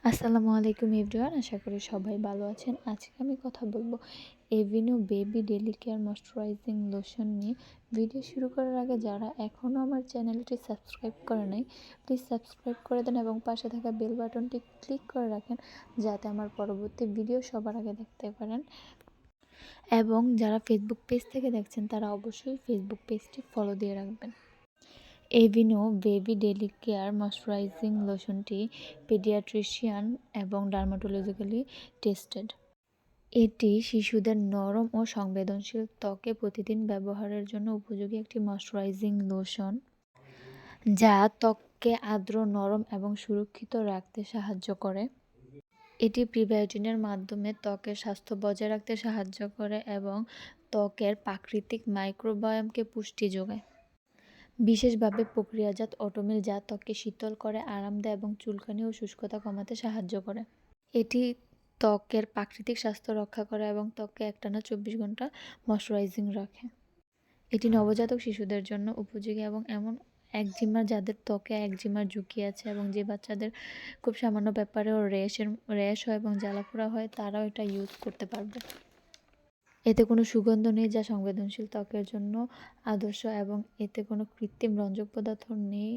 আসসালামু আলাইকুম এভরিওয়ান, আশা করি সবাই ভালো আছেন। আজকে আমি কথা বলবো Aveeno baby daily care moisturising lotion নিয়ে। ভিডিও শুরু করার আগে যারা এখনও আমার চ্যানেলটি সাবস্ক্রাইব করে নাই, প্লিজ সাবস্ক্রাইব করে দেন এবং পাশে থাকা বেল বাটনটি ক্লিক করে রাখেন, যাতে আমার পরবর্তী ভিডিও সবার আগে দেখতে পারেন। এবং যারা ফেসবুক পেজ থেকে দেখছেন তারা অবশ্যই ফেসবুক পেজটি ফলো দিয়ে রাখবেন। Aveeno baby daily care moisturising লোশনটি পেডিয়াট্রিশিয়ান এবং ডার্মাটোলজিক্যালি টেস্টেড। এটি শিশুদের নরম ও সংবেদনশীল ত্বকে প্রতিদিন ব্যবহারের জন্য উপযোগী একটি ময়শ্চারাইজিং লোশন, যা ত্বককে আর্দ্র, নরম এবং সুরক্ষিত রাখতে সাহায্য করে। এটি প্রিবায়োটিনের মাধ্যমে ত্বকের স্বাস্থ্য বজায় রাখতে সাহায্য করে এবং ত্বকের প্রাকৃতিক মাইক্রোবায়োমকে পুষ্টি যোগায়। বিশেষভাবে প্রক্রিয়াজাত ওটমিল, যা ত্বককে শীতল করে, আরাম দেয় এবং চুলকানি ও শুষ্কতা কমাতে সাহায্য করে। এটি ত্বকের প্রাকৃতিক স্বাস্থ্য রক্ষা করে এবং ত্বককে একটানা 24 ঘন্টা ময়শ্চারাইজিং রাখে। এটি নবজাতক শিশুদের জন্য উপযোগী এবং এমন একজিমা যাদের ত্বকে একজিমার ঝুঁকি আছে এবং যে বাচ্চাদের খুব সামান্য ব্যাপারেও র্যাশ হয় এবং জ্বালাপোড়া হয়, তারাও এটা ইউজ করতে পারবে। এতে কোনো সুগন্ধ নেই, যা সংবেদনশীল ত্বকের জন্য আদর্শ, এবং এতে কোনো কৃত্রিম রঞ্জক পদার্থ নেই,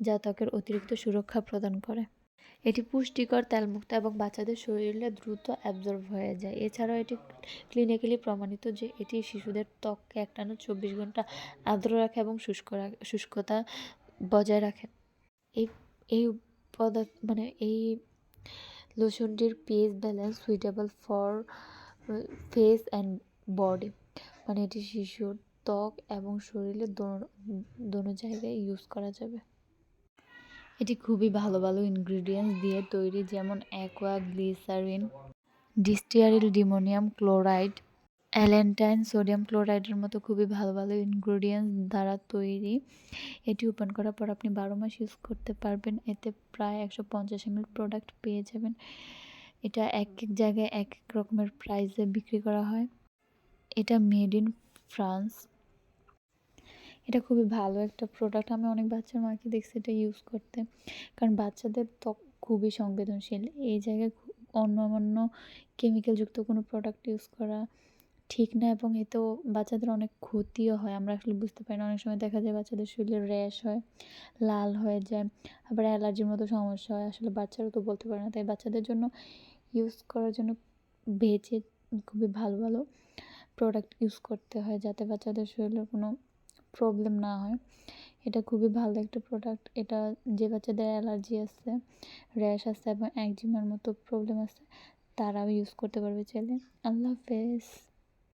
যা ত্বকের অতিরিক্ত সুরক্ষা প্রদান করে। এটি পুষ্টিকর, তেলমুক্ত এবং বাচ্চাদের শরীরে দ্রুত অ্যাবজর্ব হয়ে যায়। এছাড়াও এটি ক্লিনিক্যালি প্রমাণিত যে এটি শিশুদের ত্বককে একটানা 24 ঘন্টা আর্দ্র রাখে এবং শুষ্কতা বজায় রাখে। এই এই এই লোশনটির pH balance suitable for face and body, মানে এটি শিশুর ত্বক এবং শরীরের দোনো জায়গায় ইউজ করা যাবে। এটি খুবই ভালো ভালো ইনগ্রিডিয়েন্টস দিয়ে তৈরি, যেমন অ্যাকোয়া গ্লিসারিন, ডিস্টিয়ারিল ডিমোনিয়াম ক্লোরাইড, অ্যালেন্টাইন সোডিয়াম ক্লোরাইডের মতো খুবই ভালো ভালো ইনগ্রিডিয়েন্টস দ্বারা তৈরি। এটি ওপেন করার পর আপনি 12 মাস ইউজ করতে পারবেন। এতে প্রায় 150 ml প্রোডাক্ট পেয়ে যাবেন। এটা এক এক জায়গায় এক এক রকমের প্রাইসে বিক্রি করা হয়। এটা মেড ইন ফ্রান্স। এটা খুবই ভালো একটা প্রোডাক্ট। আমি অনেক বাচ্চার মাকে দেখছি এটা ইউজ করতে, কারণ বাচ্চাদের ত্বক খুবই সংবেদনশীল। এই জায়গায় অন্য কেমিক্যালযুক্ত কোনো প্রোডাক্ট ইউজ করা ঠিক না, এবং এতেও বাচ্চাদের অনেক ক্ষতিও হয়। আমরা আসলে বুঝতে পারি না। অনেক সময় দেখা যায় বাচ্চাদের শরীরে র্যাশ হয়, লাল হয়ে যায়, আবার অ্যালার্জির মতো সমস্যা হয়। আসলে বাচ্চারা তো বলতে পারে না, তাই বাচ্চাদের জন্য ইউজ করার জন্য বেঁচে খুবই ভালো ভালো প্রোডাক্ট ইউজ করতে হয়, যাতে বাচ্চাদের শরীরে কোনো প্রবলেম না হয়। এটা খুবই ভালো একটা প্রোডাক্ট। এটা যে বাচ্চাদের অ্যালার্জি আছে, র্যাশ আছে এবং একজিমার মতো প্রবলেম আছে, তারাও ইউজ করতে পারবে চাইলে। আল্লাহ হাফেজ।